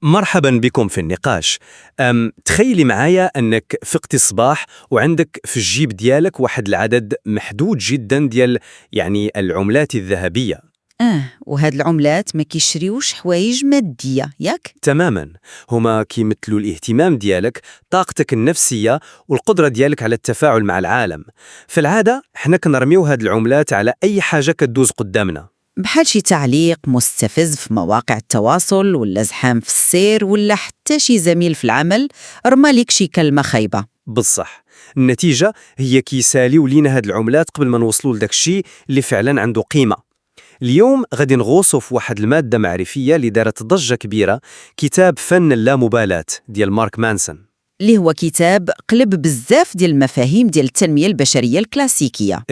مرحبا بكم في النقاش. تخيلي معايا أنك فقتي الصباح وعندك في الجيب ديالك واحد العدد محدود جدا ديال العملات الذهبية. وهاد العملات ما كيشريوش حوايج مادية، ياك؟ تماما، هما كيمثلوا الاهتمام ديالك، طاقتك النفسية والقدرة ديالك على التفاعل مع العالم. في العادة حنا كنرميو هاد العملات على أي حاجة كدوز قدامنا، بحال شي تعليق مستفز في مواقع التواصل، ولا زحام في السير، ولا حتى شي زميل في العمل رمى ليك شي كلمة خايبة. بالصح. النتيجة هي كيساليو لينا هاد العملات قبل ما نوصلوا لداك الشيء اللي فعلا عنده قيمة. اليوم غادي نغوصوا في واحد المادة معرفية اللي دارت ضجة كبيرة، كتاب فن اللامبالاة ديال مارك مانسون. اللي هو كتاب قلب بزاف ديال المفاهيم ديال التنمية البشرية الكلاسيكية.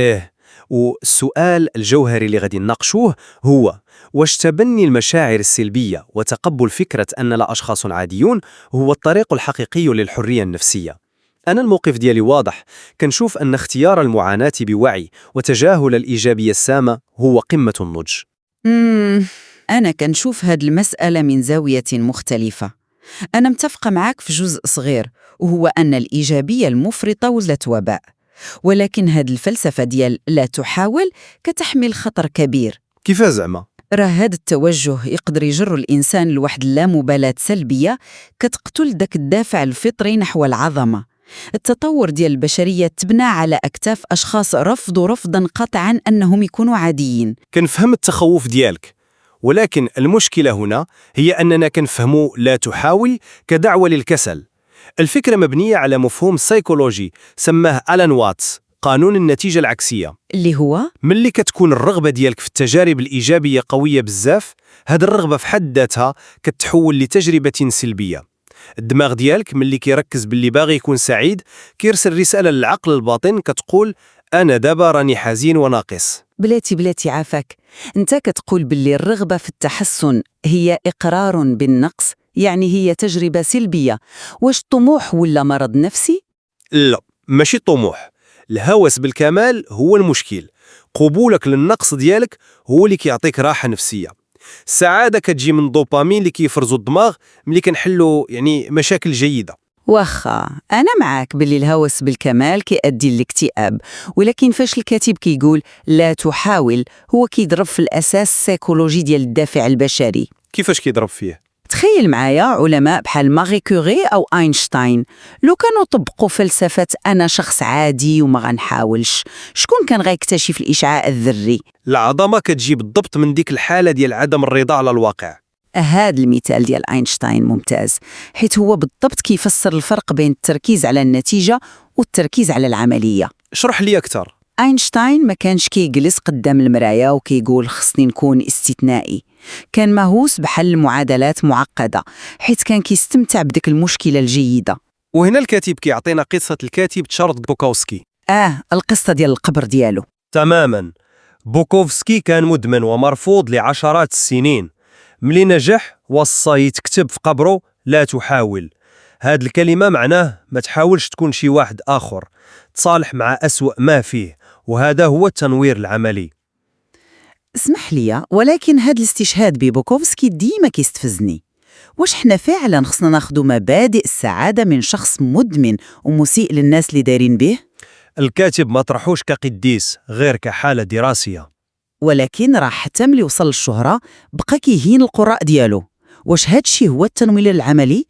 والسؤال الجوهري اللي غادي نناقشوه هو: واش تبني المشاعر السلبية وتقبل فكرة أننا أشخاص عاديون هو الطريق الحقيقي للحرية النفسية؟ أنا الموقف ديالي واضح، كنشوف أن اختيار المعاناة بوعي وتجاهل الإيجابية السامة هو قمة النضج. أنا كنشوف هاد المسألة من زاوية مختلفة. أنا متفقة معاك في جزء صغير، وهو أن الإيجابية المفرطة ولات وباء، ولكن هاد الفلسفة ديال لا تحاول كتحمل خطر كبير. كيف زعما؟ راه هاد التوجه يقدر يجر الإنسان لواحد اللامبالاة سلبية كتقتل داك الدافع الفطري نحو العظمة. التطور ديال البشرية تبنى على أكتاف أشخاص رفضوا رفضاً قطعاً أنهم يكونوا عاديين. كنفهم التخوف ديالك، ولكن المشكلة هنا هي أننا كنفهموا لا تحاول كدعوة للكسل. الفكرة مبنية على مفهوم سيكولوجي سماه ألان واتس قانون النتيجة العكسية، اللي هو ملي كتكون الرغبة ديالك في التجارب الإيجابية قوية بزاف، هاد الرغبة في حد ذاتها كتحول لتجربة سلبية. الدماغ ديالك ملي كيركز باللي باغي يكون سعيد كيرسل رسالة للعقل الباطن كتقول أنا دابا راني حزين وناقص. بلاتي عافاك، انت كتقول باللي الرغبة في التحسن هي إقرار بالنقص، يعني هي تجربة سلبية. واش طموح ولا مرض نفسي؟ لا، ماشي طموح، الهوس بالكمال هو المشكل. قبولك للنقص ديالك هو اللي كيعطيك راحة نفسية. السعادة كتجي من الدوبامين اللي كيفرزو الدماغ ملي كنحلو مشاكل جيدة. واخا أنا معاك باللي الهوس بالكمال كيؤدي للاكتئاب، ولكن فاش الكاتب كيقول لا تحاول هو كيضرب في الأساس السيكولوجي ديال الدافع البشري. كيفاش كيضرب فيه؟ تخيل معايا علماء بحال ماري كوري أو أينشتاين لو كانوا طبقوا فلسفة أنا شخص عادي وما غنحاولش، شكون كان غيكتشف الإشعاع الذري؟ العظمة كتجي بالضبط من ديك الحالة ديال عدم الرضا على الواقع. هذا المثال ديال أينشتاين ممتاز، حيث هو بالضبط كيفسر الفرق بين التركيز على النتيجة والتركيز على العملية. اشرح لي أكثر. أينشتاين ما كانش كيجلس قدام المراية وكيقول خصني نكون استثنائي، كان مهووس بحل معادلات معقدة، حيث كان كيستمتع بديك المشكلة الجيدة. وهنا الكاتب كيعطينا قصة الكاتب تشارلز بوكوفسكي. القصة ديال القبر ديالو. تماما، بوكوفسكي كان مدمن ومرفوض لعشرات السنين. ملي نجح وصى يتكتب في قبره لا تحاول. هاد الكلمة معناه ما تحاولش تكون شي واحد آخر، تصالح مع أسوأ ما فيه، وهذا هو التنوير العملي. اسمح لي، ولكن هاد الاستشهاد ببوكوفسكي ديما كيستفزني. واش حنا فعلا خصنا ناخدو مبادئ السعادة من شخص مدمن ومسيء للناس اللي دايرين به؟ الكاتب ما طرحوش كقديس، غير كحالة دراسية. ولكن راه حتى ملي وصل للشهرة بقى كيهين القراء ديالو. واش هادشي هو التنوير العملي؟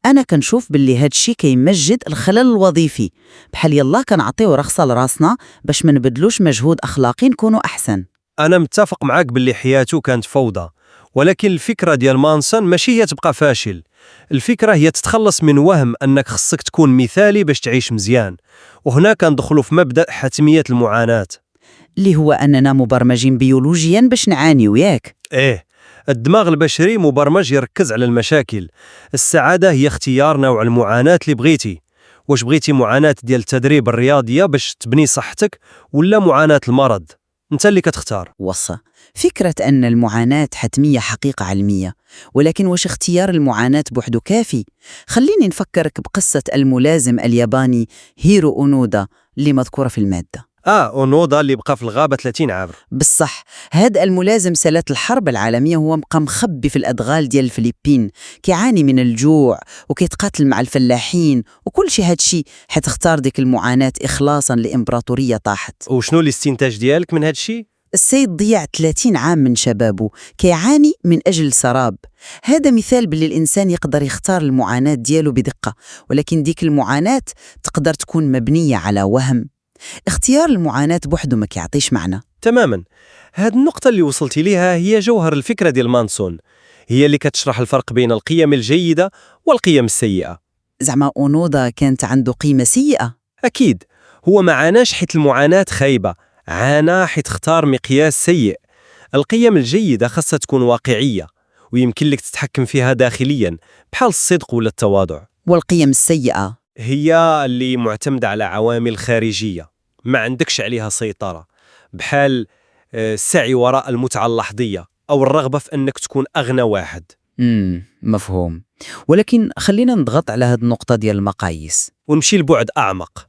أنا كنشوف باللي هادشي كيمجد الخلل الوظيفي، بحال يلا كنعطيو رخصة لراسنا باش ما نبدلوش مجهود أخلاقي نكونوا أحسن. أنا متفق معاك باللي حياته كانت فوضى، ولكن الفكرة ديال مانسون ماشي هي تبقى فاشل. الفكرة هي تتخلص من وهم أنك خصك تكون مثالي باش تعيش مزيان. وهنا كندخلوا في مبدأ حتمية المعاناة، اللي هو أننا مبرمجين بيولوجيا باش نعانيو، ياك؟ الدماغ البشري مبرمج يركز على المشاكل. السعادة هي اختيار نوع المعاناة اللي بغيتي. واش بغيتي معاناة ديال التدريب الرياضية باش تبني صحتك، ولا معاناة المرض؟ انت اللي كتختار. فكرة أن المعاناة حتمية حقيقة علمية، ولكن واش اختيار المعاناة بوحده كافي؟ خليني نفكرك بقصة الملازم الياباني هيرو أونودا اللي مذكورة في المادة. أونودا اللي بقى في الغابة 30 عام. بصح هاد الملازم سالة الحرب العالمية هو بقى مخبي في الأدغال ديال الفلبين، كيعاني من الجوع وكيتقاتل مع الفلاحين وكل شيء هادشي حيت اختار ديك المعاناة إخلاصا لإمبراطورية طاحت. وشنو الاستنتاج ديالك من هادشي؟ السيد ضيع 30 عام من شبابه كيعاني من أجل السراب. هذا مثال باللي الإنسان يقدر يختار المعاناة ديالو بدقة، ولكن ديك المعاناة تقدر تكون مبنية على وهم. اختيار المعاناة بوحده ما كيعطيش معنى. تماما. هاد النقطة اللي وصلتي ليها هي جوهر الفكرة ديال مانسون، هي اللي كتشرح الفرق بين القيم الجيدة والقيم السيئة. زعما أونودا كانت عنده قيمة سيئة؟ أكيد، هو ما عاناش حيت المعاناة خايبة، عانى حيت اختار مقياس سيء. القيم الجيدة خاصها تكون واقعية ويمكن لك تتحكم فيها داخليا، بحال الصدق ولا التواضع. والقيم السيئة؟ هي اللي معتمدة على عوامل خارجية ما عندكش عليها سيطرة، بحال السعي وراء المتعة اللحظية أو الرغبة في أنك تكون أغنى واحد. مفهوم. ولكن خلينا نضغط على هذه النقطة ديال المقاييس ونمشي لبعد أعمق.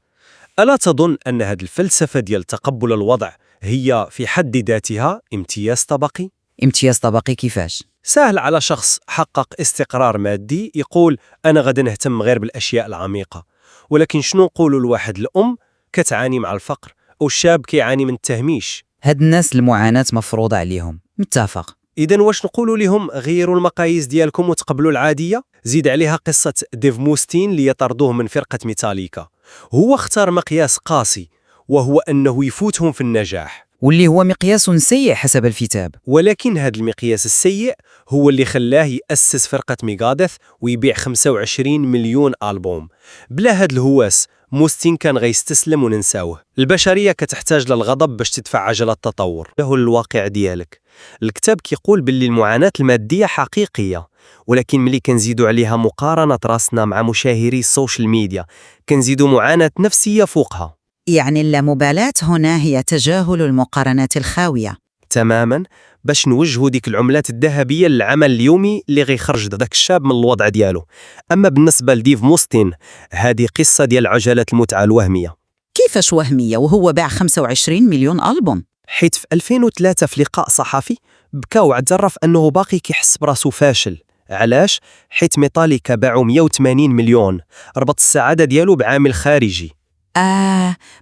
ألا تظن أن هذه الفلسفة ديال تقبل الوضع هي في حد ذاتها امتياز طبقي؟ امتياز طبقي كيفاش؟ سهل على شخص حقق استقرار مادي يقول أنا غدا نهتم غير بالأشياء العميقة، ولكن شنو نقولوا لواحد الأم كتعاني مع الفقر أو الشاب كيعاني من التهميش؟ هاد الناس المعاناة مفروضة عليهم، متفق. إذن واش نقولوا لهم غيروا المقاييس ديالكم وتقبلوا العادية؟ زيد عليها قصة ديف موستين اللي يطردوه من فرقة ميتاليكا. هو اختار مقياس قاسي وهو أنه يفوتهم في النجاح، واللي هو مقياس سيء حسب الكتاب. ولكن هذا المقياس السيء هو اللي خلاه يأسس فرقة ميغادث ويبيع 25 مليون ألبوم. بلا هاد الهواس موستين كان غيستسلم وننساوه. البشرية كتحتاج للغضب باش تدفع عجلة التطور. له الواقع ديالك. الكتاب كيقول باللي المعاناة المادية حقيقية، ولكن ملي كنزيدوا عليها مقارنة راسنا مع مشاهيري السوشيال ميديا كنزيدوا معاناة نفسية فوقها. يعني اللامبالاة هنا هي تجاهل المقارنات الخاوية. تماما، باش نوجهوا ديك العملات الذهبية للعمل اليومي اللي غيخرج داك الشاب من الوضع ديالو. أما بالنسبة لديف موستين هذه قصة ديال عجلة المتعة الوهمية. كيفاش وهمية وهو باع 25 مليون ألبوم؟ حيت في 2003 في لقاء صحفي بكى واعترف أنه باقي كيحس براسو فاشل. علاش؟ حيت ميتاليكا باعوا 180 مليون، ربط السعادة ديالو بعامل خارجي.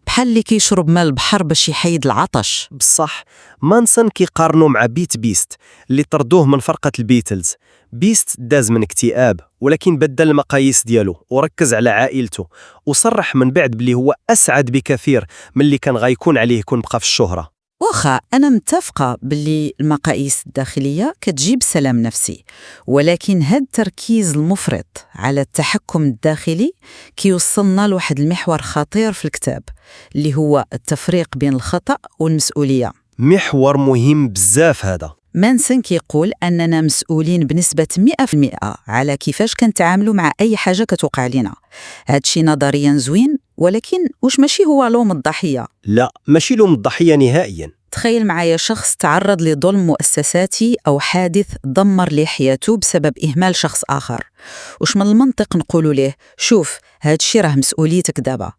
بحال اللي كيشرب ماء البحر باش يحيد العطش. بصح مانسون كيقارنوا مع بيست اللي طردوه من فرقة البيتلز. بيست داز من اكتئاب، ولكن بدل المقاييس ديالو وركز على عائلته، وصرح من بعد بلي هو أسعد بكثير من اللي كان غيكون عليه كون بقى في الشهرة. واخا أنا متفقة باللي المقاييس الداخلية كتجيب سلام نفسي، ولكن هاد التركيز المفرط على التحكم الداخلي كيوصلنا لواحد المحور خطير في الكتاب اللي هو التفريق بين الخطأ والمسؤولية. محور مهم بزاف هذا. مانسون كيقول أننا مسؤولين بنسبة 100% على كيفاش كنتعاملوا مع أي حاجة كتوقع لنا. هادشي نظريا زوين، ولكن واش ماشي هو لوم الضحية؟ لا، ماشي لوم الضحية نهائيا. تخيل معايا شخص تعرض لظلم مؤسساتي أو حادث دمر ليه حياته بسبب إهمال شخص آخر. وش من المنطق نقولوا له شوف هادشي راه مسؤوليتك دابا؟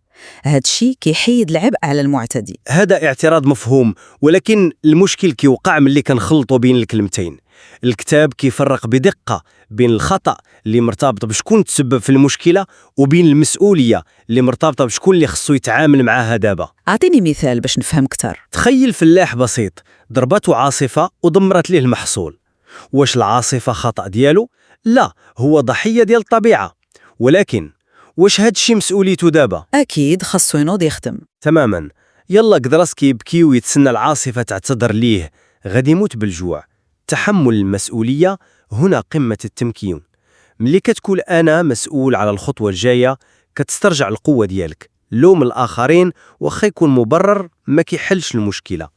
هادشي كيحيد العبء على المعتدي. هذا اعتراض مفهوم، ولكن المشكل كيوقع ملي كنخلطوا بين الكلمتين. الكتاب كيفرق بدقة بين الخطأ اللي مرتبط بشكون تسبب في المشكلة وبين المسؤولية اللي مرتبطة بشكون اللي خصو يتعامل معاها دابا. أعطيني مثال باش نفهم كتر. تخيل فلاح بسيط ضربته عاصفة ودمرت ليه المحصول. واش العاصفة خطأ ديالو؟ لا، هو ضحية ديال الطبيعة. ولكن واش هادشي مسؤوليته دابا؟ أكيد خصو ينوض يخدم. تماما. يلا قدرس كيبكي ويتسنى العاصفة تعتذر ليه، غادي يموت بالجوع. تحمل المسؤولية هنا قمة التمكين. ملي كتقول أنا مسؤول على الخطوة الجاية كتسترجع القوة ديالك. لوم الآخرين وخا يكون مبرر ما كيحلش المشكلة.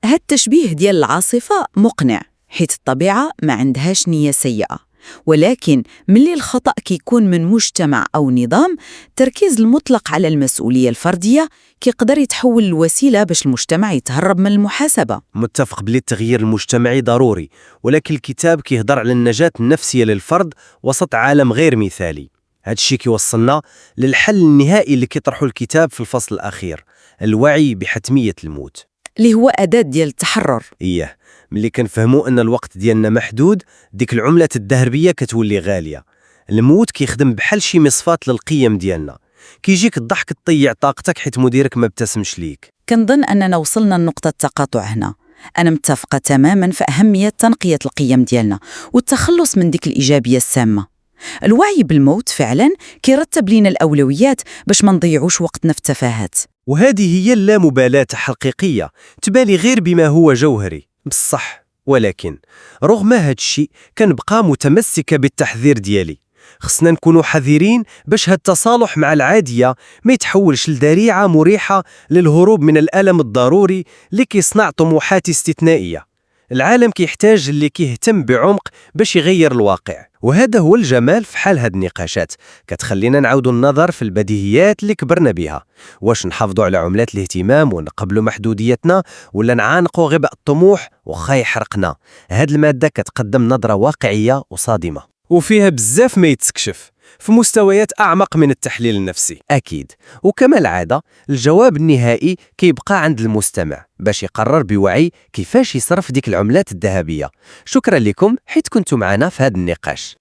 هاد التشبيه ديال العاصفة مقنع حيث الطبيعة ما عندهاش نية سيئة، ولكن ملي الخطأ كيكون من مجتمع أو نظام، تركيز المطلق على المسؤولية الفردية كيقدر يتحول الوسيلة باش المجتمع يتهرب من المحاسبة. متفق بلي التغيير المجتمعي ضروري، ولكن الكتاب كيهضر على النجاة النفسية للفرد وسط عالم غير مثالي. هادشي كيوصلنا للحل النهائي اللي كيطرحه الكتاب في الفصل الأخير، الوعي بحتمية الموت. اللي هو أداة ديال التحرر. إيه، ملي كنفهموا أن الوقت ديالنا محدود، ديك العملة الذهبية كتولي غالية. الموت كيخدم بحال شي مصفات للقيم ديالنا. كيجيك الضحك تضيع طاقتك حيت مديرك ما ابتسمش ليك. كنظن أننا وصلنا لنقطة التقاطع هنا. أنا متفقة تماما في أهمية تنقية القيم ديالنا والتخلص من ديك الإيجابية السامة. الوعي بالموت فعلا كيرتب لينا الأولويات باش ما نضيعوش وقتنا في التفاهات. وهذه هي اللامبالاة الحقيقية، تبالي غير بما هو جوهري بصح. ولكن رغم هاد الشيء كنبقى متمسكة بالتحذير ديالي. خصنا نكونوا حذرين باش هاد التصالح مع العادية ما يتحولش لذريعة مريحة للهروب من الألم الضروري اللي كيصنع طموحات استثنائية. العالم كيحتاج اللي كيهتم بعمق باش يغير الواقع، وهذا هو الجمال في حال هاد النقاشات. كتخلينا نعودوا النظر في البديهيات اللي كبرنا بها. واش نحافظوا على عملات الاهتمام ونقبلوا محدوديتنا، ولا نعانقوا غباء الطموح وخا يحرقنا؟ هاد المادة كتقدم نظرة واقعية وصادمة، وفيها بزاف ما يتكشف في مستويات أعمق من التحليل النفسي. أكيد، وكما العادة الجواب النهائي كيبقى عند المستمع باش يقرر بوعي كيفاش يصرف ديك العملات الذهبية. شكرا لكم حيت كنتم معنا في هذا النقاش.